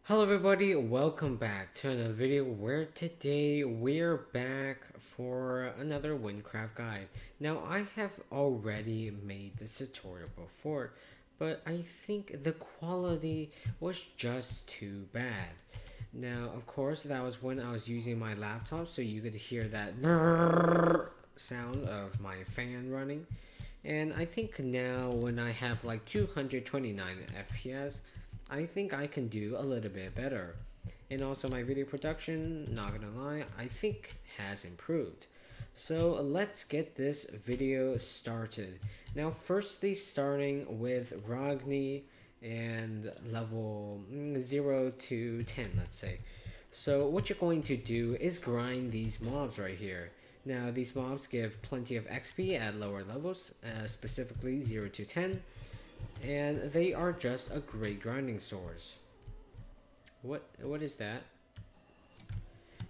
Hello everybody, welcome back to another video where today we're back for another Wynncraft guide. Now I have already made this tutorial before, but I think the quality was just too bad. Now of course that was when I was using my laptop, so you could hear that sound of my fan running. And I think now when I have like 229 FPS, I think I can do a little bit better. And also my video production, not gonna lie, I think has improved. So let's get this video started. Now firstly starting with Ragni and level 0 to 10, let's say. So what you're going to do is grind these mobs right here. Now these mobs give plenty of XP at lower levels, specifically 0 to 10. And they are just a great grinding source. What is that?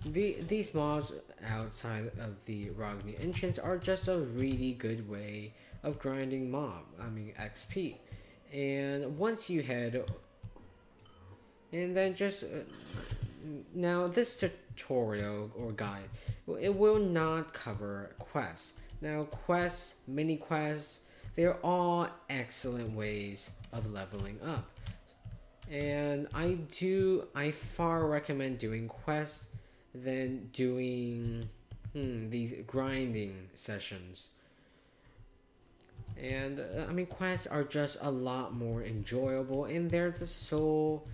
These mobs outside of the Ragni entrance are just a really good way of grinding XP. And once you head, and then just now this tutorial or guide, it will not cover quests. Now quests, mini quests, they're all excellent ways of leveling up. And I far recommend doing quests than doing these grinding sessions. And quests are just a lot more enjoyable, and they're the soul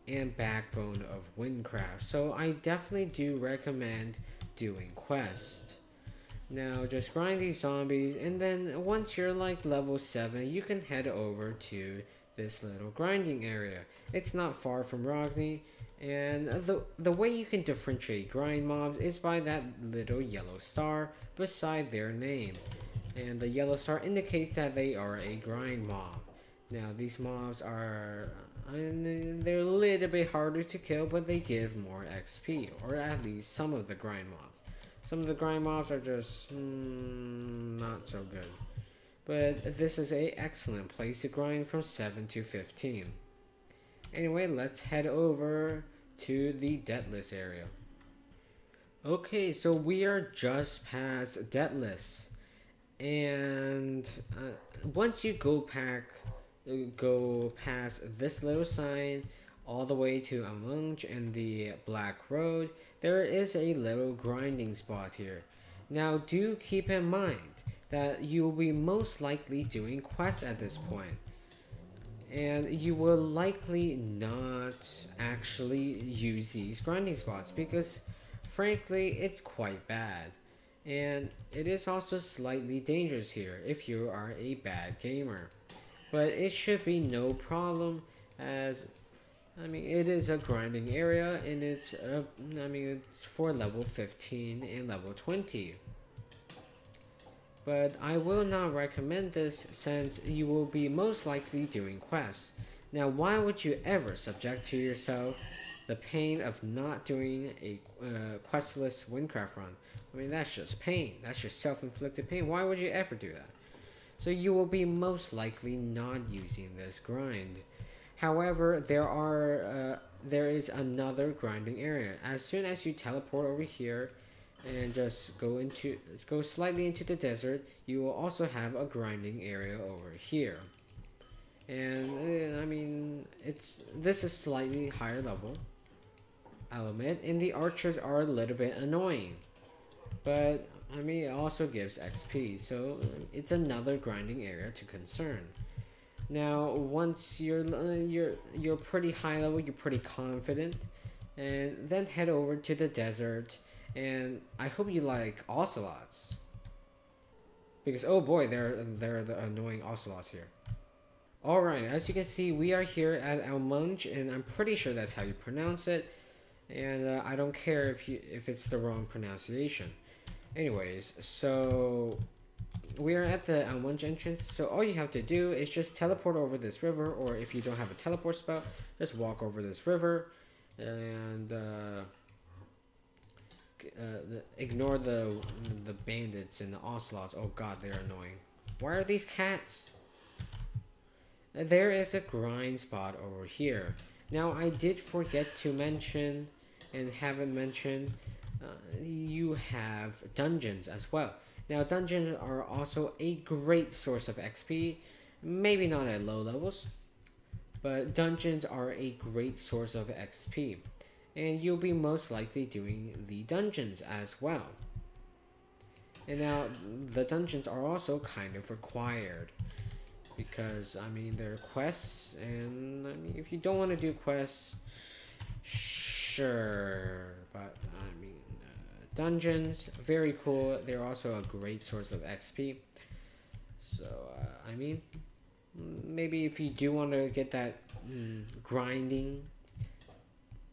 and backbone of Wynncraft. So I definitely do recommend doing quests. Now just grind these zombies, and then once you're like level 7, you can head over to this little grinding area. It's not far from Ragni, and the way you can differentiate grind mobs is by that little yellow star beside their name. And the yellow star indicates that they are a grind mob. Now these mobs are they're a little bit harder to kill, but they give more XP, or at least some of the grind mobs. Some of the grind mobs are just not so good. But this is an excellent place to grind from 7 to 15. Anyway, let's head over to the Deathless area. Okay, so we are just past Deathless. And once you go past this little sign all the way to Amunch and the Black Road, there is a little grinding spot here. Now do keep in mind that you will be most likely doing quests at this point, and you will likely not actually use these grinding spots because frankly it's quite bad, and it is also slightly dangerous here if you are a bad gamer. But it should be no problem, as it is a grinding area, and it's it's for level 15 and level 20. But I will not recommend this since you will be most likely doing quests. Now why would you ever subject to yourself the pain of not doing a questless Wynncraft run? That's just pain. That's just self-inflicted pain. Why would you ever do that? So you will be most likely not using this grind. However, there is another grinding area. As soon as you teleport over here and just go slightly into the desert, you will also have a grinding area over here. And this is slightly higher level, I'll admit, and the archers are a little bit annoying, but it also gives XP, so it's another grinding area to concern. Now once you're pretty high level, you're pretty confident, and then head over to the desert. And I hope you like ocelots, because oh boy, they're the annoying ocelots here. Alright, as you can see, we are here at Almunch, and I'm pretty sure that's how you pronounce it, and I don't care if it's the wrong pronunciation. Anyways, so we are at the Almunch entrance, so all you have to do is just teleport over this river, or if you don't have a teleport spell, just walk over this river, and ignore the bandits and the ocelots. Oh god, they're annoying. Why are these cats? There is a grind spot over here. Now I did forget to mention and haven't mentioned you have dungeons as well. Now dungeons are also a great source of XP, maybe not at low levels, but dungeons are a great source of XP, and you'll be most likely doing the dungeons as well. And now the dungeons are also kind of required because I mean they're quests, and I mean if you don't want to do quests, sure, but I mean dungeons very cool. They're also a great source of XP. So I mean maybe if you do want to get that grinding,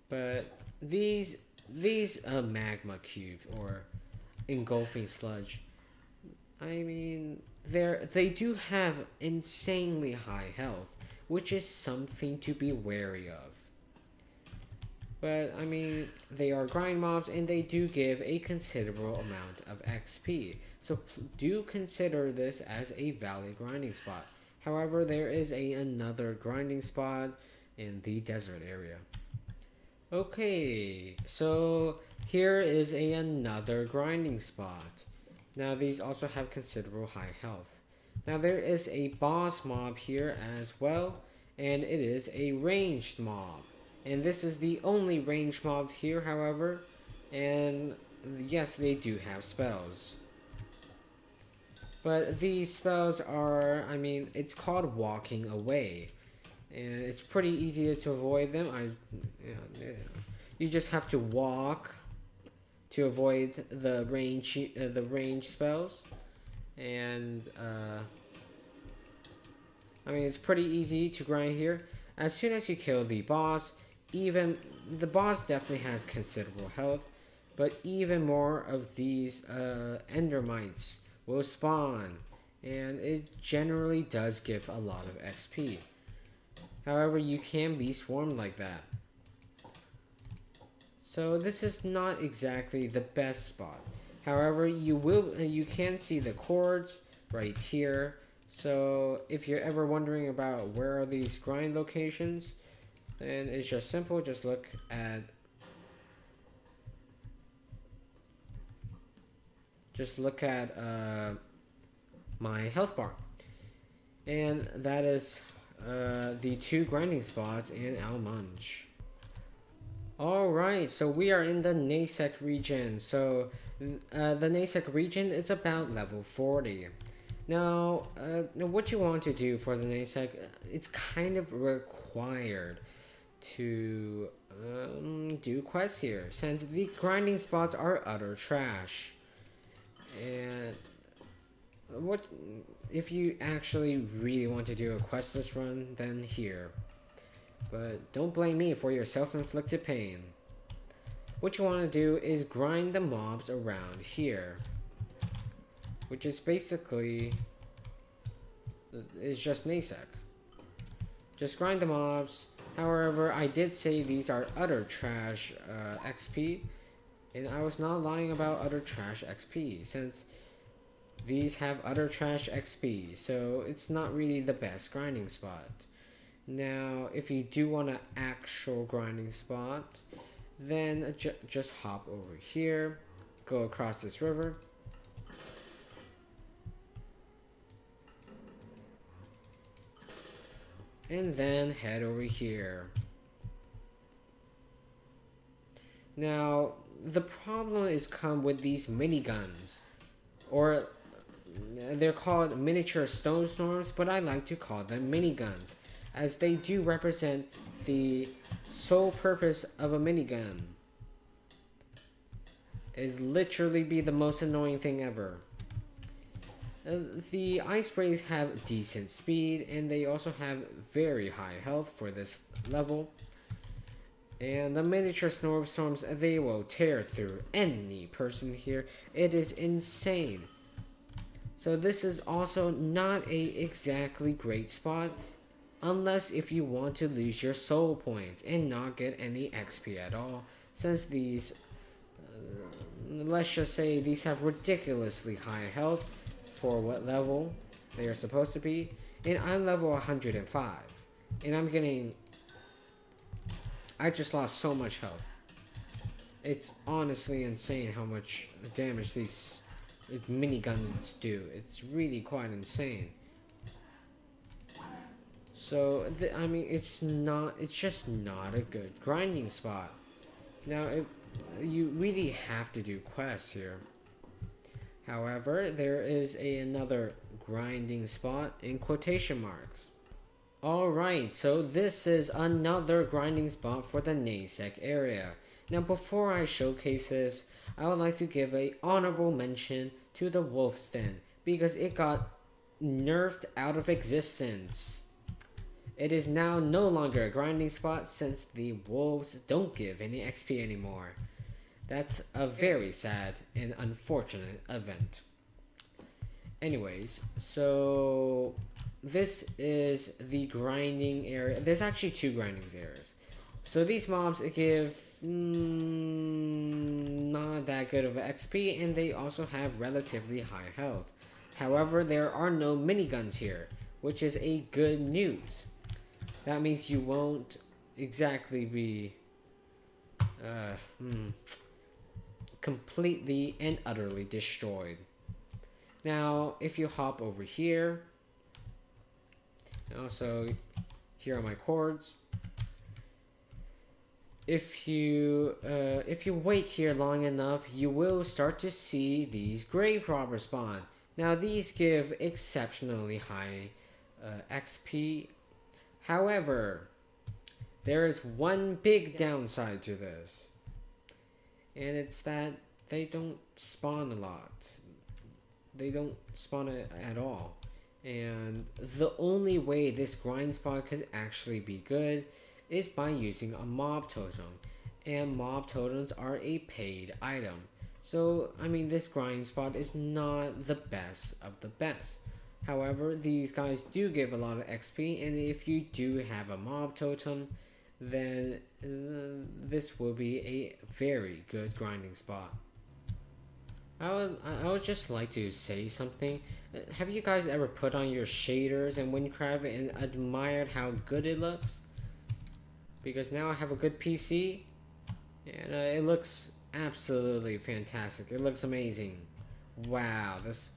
but these magma cubes or engulfing sludge, I mean they do have insanely high health, which is something to be wary of. But I mean they are grind mobs and they do give a considerable amount of XP, so do consider this as a valid grinding spot. However, there is another grinding spot in the desert area. Okay, so here is another grinding spot. Now these also have considerable high health. Now there is a boss mob here as well, and it is a ranged mob. And this is the only ranged mob here, however, and yes, they do have spells. But these spells are, I mean, it's called walking away. And it's pretty easy to avoid them. You just have to walk to avoid the range spells. And, I mean, it's pretty easy to grind here. As soon as you kill the boss, even, the boss definitely has considerable health. But even more of these ender mites will spawn, and it generally does give a lot of XP. However, you can be swarmed like that. So this is not exactly the best spot. However, you can see the cords right here. So if you're ever wondering about where are these grind locations, then it's just simple. Just look at my health bar, and that is the 2 grinding spots in Almunch. Alright, so we are in the Nasek region. So the Nasek region is about level 40. Now what you want to do for the Nasek, it's kind of required to do quests here, since the grinding spots are utter trash. And what if you actually really want to do a questless run, then here. But don't blame me for your self-inflicted pain. What you want to do is grind the mobs around here, which is basically is just Nasek. Just grind the mobs. However, I did say these are utter trash XP, and I was not lying about utter trash XP, since these have utter trash XP, so it's not really the best grinding spot. Now, if you do want an actual grinding spot, then just hop over here, go across this river, and then head over here. Now, the problem is come with these miniguns, or they're called miniature stone storms, but I like to call them miniguns, as they do represent the sole purpose of a minigun is literally be the most annoying thing ever. The ice sprays have decent speed, and they also have very high health for this level. And the miniature snowstorms, they will tear through any person here. It is insane. So this is also not a exactly great spot, unless if you want to lose your soul points and not get any XP at all, since these, let's just say these have ridiculously high health for what level they are supposed to be. And I'm level 105, and I'm getting I just lost so much health. It's honestly insane how much damage these miniguns do. It's really quite insane. So, I mean, it's just not a good grinding spot. Now, you really have to do quests here. However, there is another grinding spot in quotation marks. Alright, so this is another grinding spot for the Nasek area. Now, before I showcase this, I would like to give an honorable mention to the Wolf's Den, because it got nerfed out of existence. It is now no longer a grinding spot since the wolves don't give any XP anymore. That's a very sad and unfortunate event. Anyways, so this is the grinding area. There's actually two grinding areas. So these mobs give not that good of XP, and they also have relatively high health. However, there are no miniguns here, which is a good news. That means you won't exactly be completely and utterly destroyed. Now, if you hop over here, also here are my cords. If you wait here long enough, you will start to see these grave robbers spawn. Now, these give exceptionally high XP. However, there is one big downside to this, and it's that they don't spawn a lot. They don't spawn at all. And the only way this grind spot could actually be good is by using a mob totem. And mob totems are a paid item. So, I mean, this grind spot is not the best of the best. However, these guys do give a lot of XP, and if you do have a mob totem, then this will be a very good grinding spot. I would just like to say something. Have you guys ever put on your shaders in Wynncraft and admired how good it looks? Because now I have a good PC, and it looks absolutely fantastic. It looks amazing. Wow, this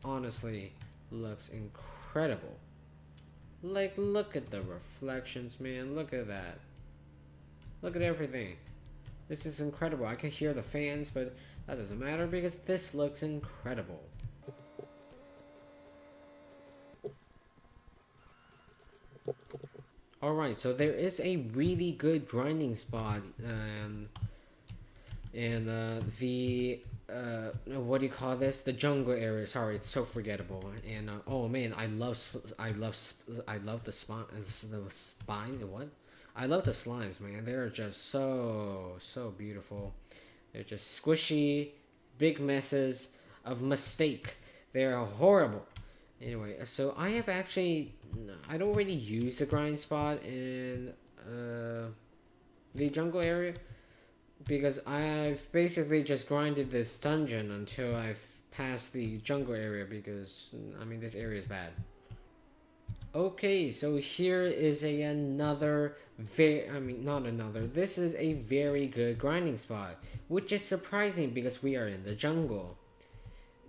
honestly looks incredible. Like, look at the reflections, man. Look at that. Look at everything. This is incredible. I can hear the fans, but that doesn't matter because this looks incredible. Alright, so there is a really good grinding spot, what do you call this? The jungle area. Sorry, it's so forgettable. And oh man, I love the spine. What? I love the slimes, man. They're just so beautiful. They're just squishy, big messes of mistake. They're horrible. Anyway, so I have actually, I don't really use the grind spot in the jungle area, because I've basically just grinded this dungeon until I've passed the jungle area, because, I mean, this area is bad. Okay, so here is this is a very good grinding spot, which is surprising because we are in the jungle.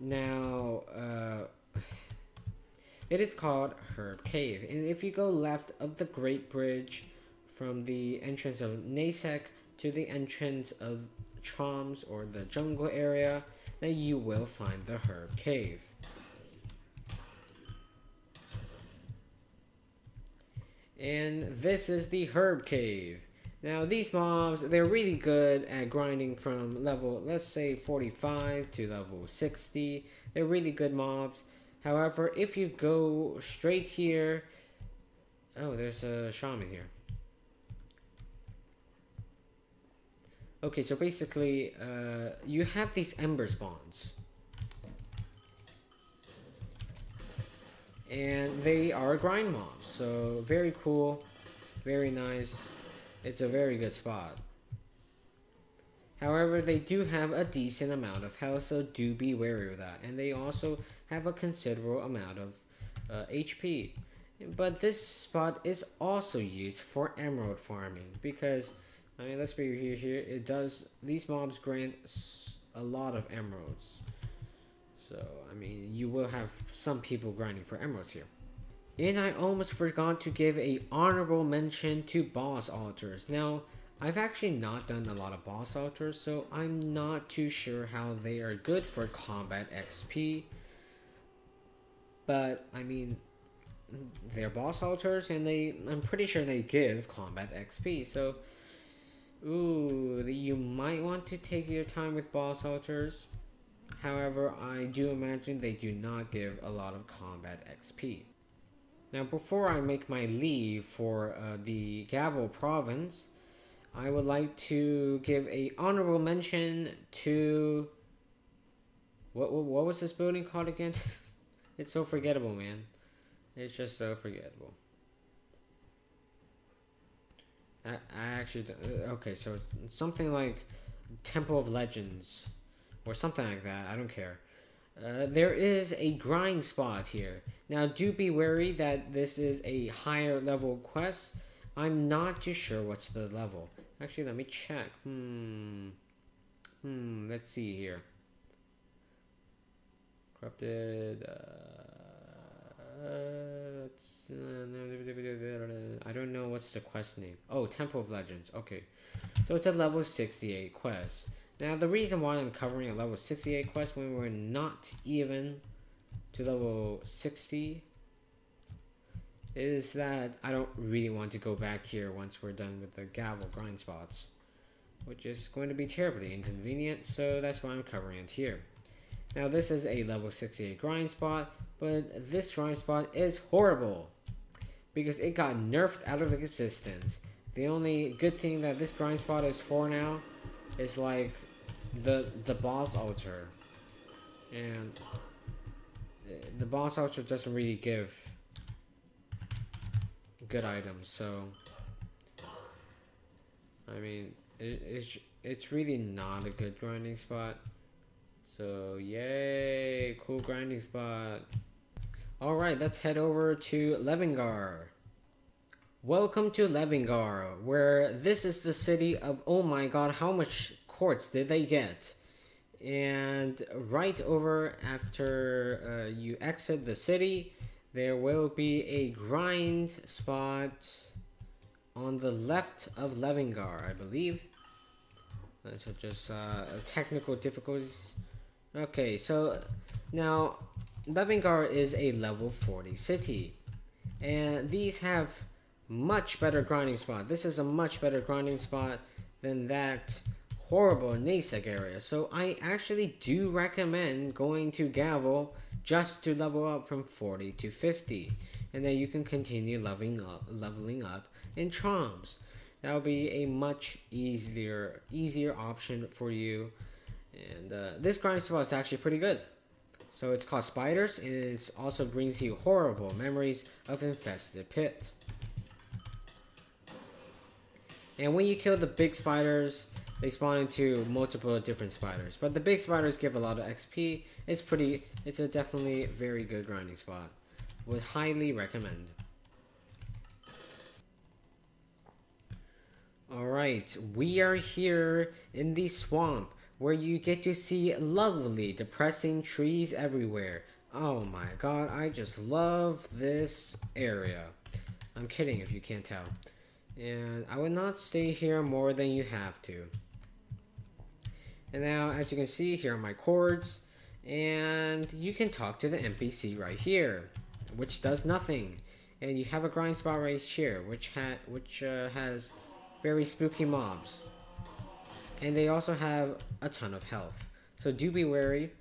Now, it is called Herb Cave, and if you go left of the Great Bridge from the entrance of Nasek to the entrance of Troms, or the jungle area, then you will find the Herb Cave. And this is the Herb Cave. Now these mobs, they're really good at grinding from level, let's say 45 to level 60. They're really good mobs. However, if you go straight here, oh, there's a shaman here. Okay, so basically, you have these ember spawns. And they are grind mobs, so very cool, very nice. It's a very good spot. However, they do have a decent amount of health, so do be wary of that. And they also have a considerable amount of HP. But this spot is also used for emerald farming because, I mean, let's be here. It does, these mobs grant a lot of emeralds. So, I mean, you will have some people grinding for emeralds here. And I almost forgot to give a honorable mention to boss altars. Now, I've actually not done a lot of boss altars, so I'm not too sure how they are good for combat XP. But, I mean, they're boss altars, and I'm pretty sure they give combat XP, so ooh, you might want to take your time with boss altars. However, I do imagine they do not give a lot of combat XP. Now, before I make my leave for the Gavel province, I would like to give a honorable mention to what was this building called again? It's so forgettable, man. It's just so forgettable. I actually... Okay, so it's something like Temple of Legends. Or something like that. I don't care. There is a grind spot here. Now, do be wary that this is a higher level quest. I'm not too sure what's the level. Actually, let me check. Let's see here. Corrupted... I don't know what's the quest name. Oh, Temple of Legends. Okay. So it's a level 68 quest. Now, the reason why I'm covering a level 68 quest when we're not even to level 60 is that I don't really want to go back here once we're done with the Gavel grind spots, which is going to be terribly inconvenient, so that's why I'm covering it here. Now, this is a level 68 grind spot, but this grind spot is horrible because it got nerfed out of existence. The only good thing that this grind spot is for now is like the boss altar, and the boss altar doesn't really give good items, so I mean it's really not a good grinding spot. So yay, cool grinding spot. Alright, let's head over to Levingar. Welcome to Levingar, where this is the city of, oh my god, how much quartz did they get? And right over after you exit the city, there will be a grind spot on the left of Levingar, I believe. So just technical difficulties. Okay, so now Levingar is a level 40 city, and these have much better grinding spot. This is a much better grinding spot than that horrible Nasek area. So I actually do recommend going to Gavel just to level up from 40 to 50, and then you can continue leveling up in Troms. That will be a much easier option for you. And this grinding spot is actually pretty good. So it's called Spiders, and it also brings you horrible memories of Infested Pit. And when you kill the big spiders, they spawn into multiple different spiders. But the big spiders give a lot of XP. It's a definitely very good grinding spot. Would highly recommend. Alright, we are here in the swamp, where you get to see lovely, depressing trees everywhere. Oh my god, I just love this area. I'm kidding if you can't tell. And I would not stay here more than you have to. And now, as you can see, here are my cords. And you can talk to the NPC right here, which does nothing. And you have a grind spot right here, which has very spooky mobs. And they also have a ton of health. So do be wary.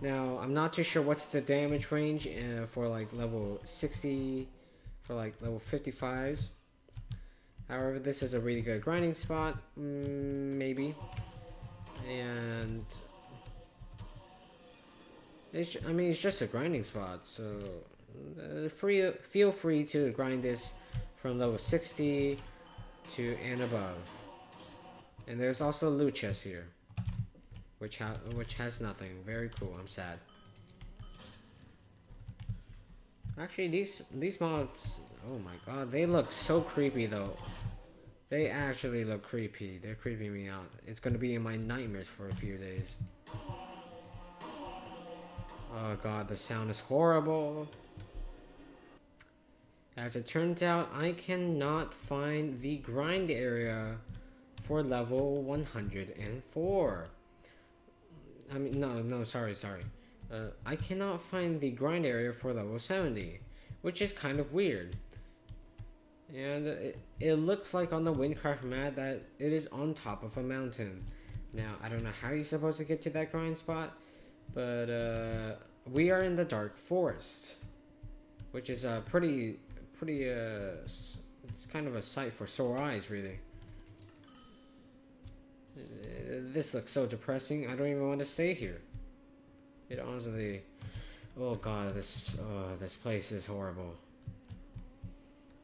Now, I'm not too sure what's the damage range for like level 60, for like level 55s. However, this is a really good grinding spot. Maybe. And it's just a grinding spot. So feel free to grind this from level 60 to and above. And there's also a loot chest here, which has nothing. Very cool. I'm sad. Actually, these mobs, oh my god, they look so creepy though. They actually look creepy. They're creeping me out. It's gonna be in my nightmares for a few days. Oh god, the sound is horrible. As it turns out, I cannot find the grind area for level 104. I mean, no, sorry. I cannot find the grind area for level 70, which is kind of weird. And it looks like on the Wynncraft map that it is on top of a mountain. Now, I don't know how you're supposed to get to that grind spot, but we are in the Dark Forest, which is a pretty, it's kind of a sight for sore eyes, really. This looks so depressing, I don't even want to stay here. It honestly, oh god, this place is horrible.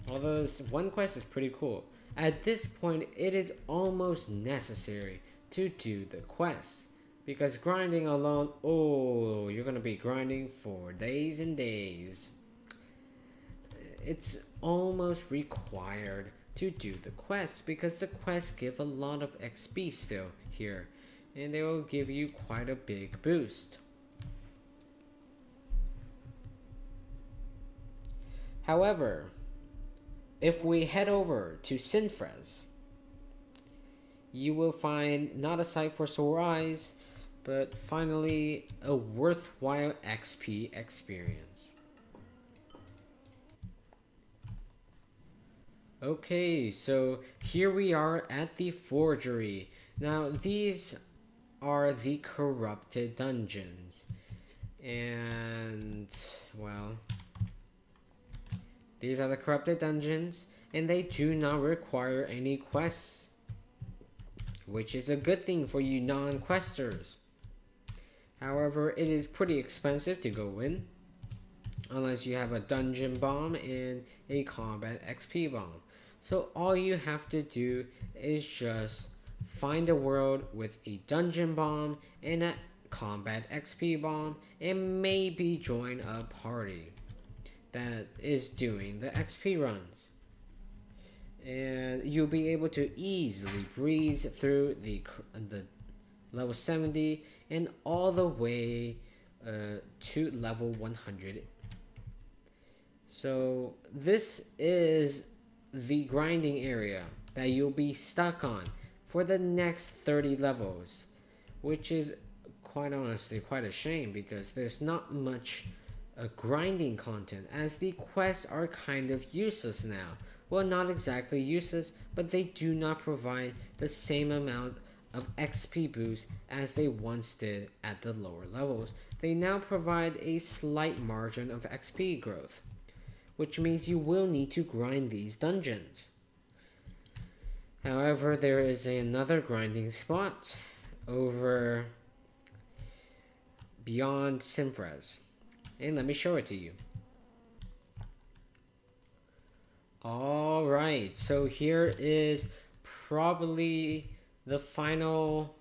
Although this one quest is pretty cool. At this point, it is almost necessary to do the quest. Because grinding alone, oh, you're going to be grinding for days and days. It's almost required to do the quests. Because the quests give a lot of XP still here. And they will give you quite a big boost. However, if we head over to Sinfres, you will find not a sight for sore eyes, but finally a worthwhile XP experience. Okay, so here we are at the forgery. Now these are the corrupted dungeons. And, well, these are the corrupted dungeons, and they do not require any quests, which is a good thing for you non-questers. However, it is pretty expensive to go in, unless you have a dungeon bomb and a combat XP bomb. So all you have to do is just find a world with a dungeon bomb and a combat XP bomb, and maybe join a party that is doing the XP runs, and you'll be able to easily breeze through the level 70 and all the way to level 100. So this is the grinding area that you'll be stuck on for the next 30 levels, which is quite honestly quite a shame because there's not much grinding content, as the quests are kind of useless now. Well, not exactly useless, but they do not provide the same amount of XP boost as they once did at the lower levels. They now provide a slight margin of XP growth, which means you will need to grind these dungeons. However, there is another grinding spot over beyond Sinfres. And let me show it to you. Alright, so here is probably the final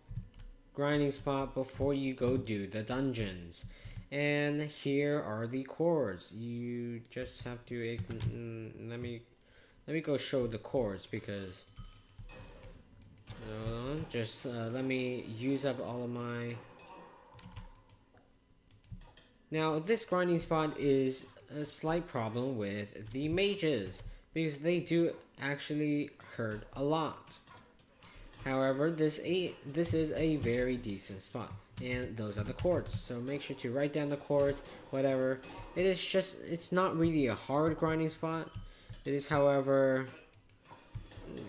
grinding spot before you go do the dungeons. And here are the cores. You just have to let me go show the cores because let me use up all of my. Now, this grinding spot is a slight problem with the mages, because they do actually hurt a lot. However, this is a very decent spot, and those are the chords. So make sure to write down the chords, whatever. It's not really a hard grinding spot. It is, however,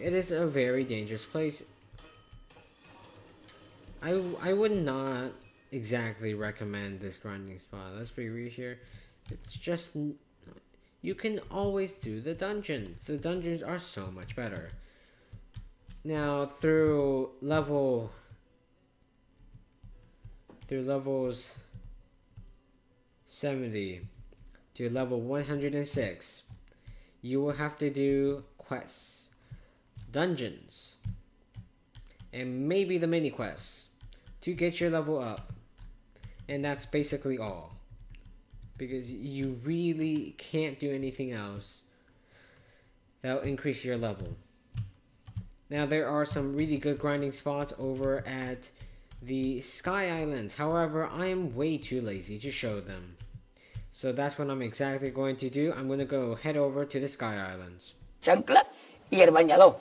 it is a very dangerous place. I would not exactly recommend this grinding spot. Let's be real here. It's just, you can always do the dungeons. The dungeons are so much better. Now through levels 70 to level 106, you will have to do quests, dungeons, and maybe the mini quests to get your level up. And that's basically all, because you really can't do anything else that'll increase your level. Now, there are some really good grinding spots over at the Sky Islands. However, I am way too lazy to show them. So that's what I'm exactly going to do. I'm going to go head over to the Sky Islands. Chancla y el bañador.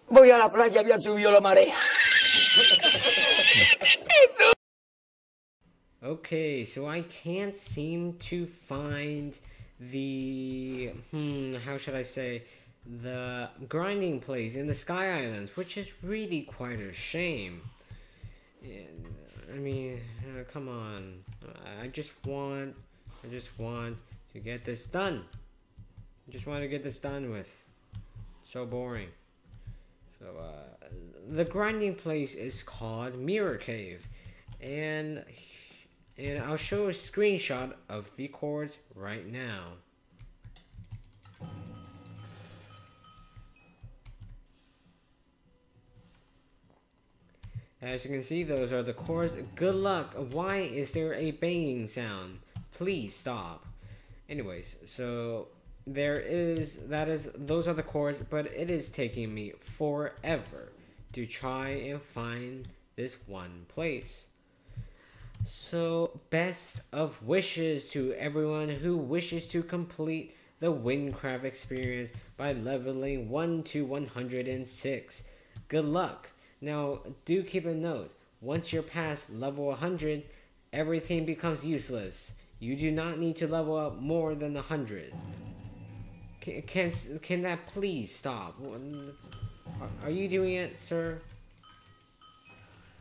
Voy a la playa, ya subió la marea. Okay, so I can't seem to find the... how should I say... the grinding place in the Sky Islands, which is really quite a shame. I mean, come on. I just want to get this done. I just want to get this done with. So boring. So, the grinding place is called Mirror Cave, and I'll show a screenshot of the chords right now. As you can see, those are the chords. Good luck. Why is there a banging sound? Please stop. Anyways, so those are the chords, but it is taking me forever to try and find this one place. So, best of wishes to everyone who wishes to complete the Wynncraft experience by leveling 1 to 106. Good luck. Now, do keep a note, once you're past level 100, everything becomes useless. You do not need to level up more than 100. Can that please stop? Are you doing it, sir?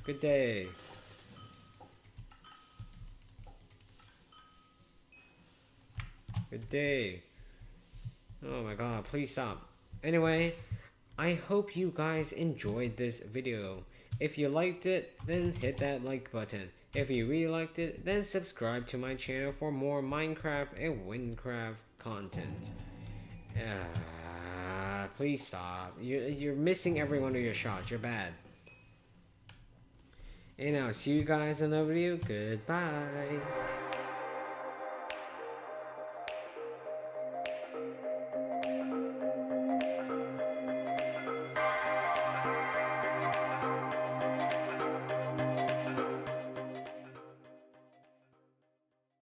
Good day. Good day. Oh my god, please stop. Anyway, I hope you guys enjoyed this video. If you liked it, then hit that like button. If you really liked it, then subscribe to my channel for more Minecraft and Wynncraft content. Please stop. You're missing every one of your shots. You're bad. And I'll see you guys in the video. Goodbye.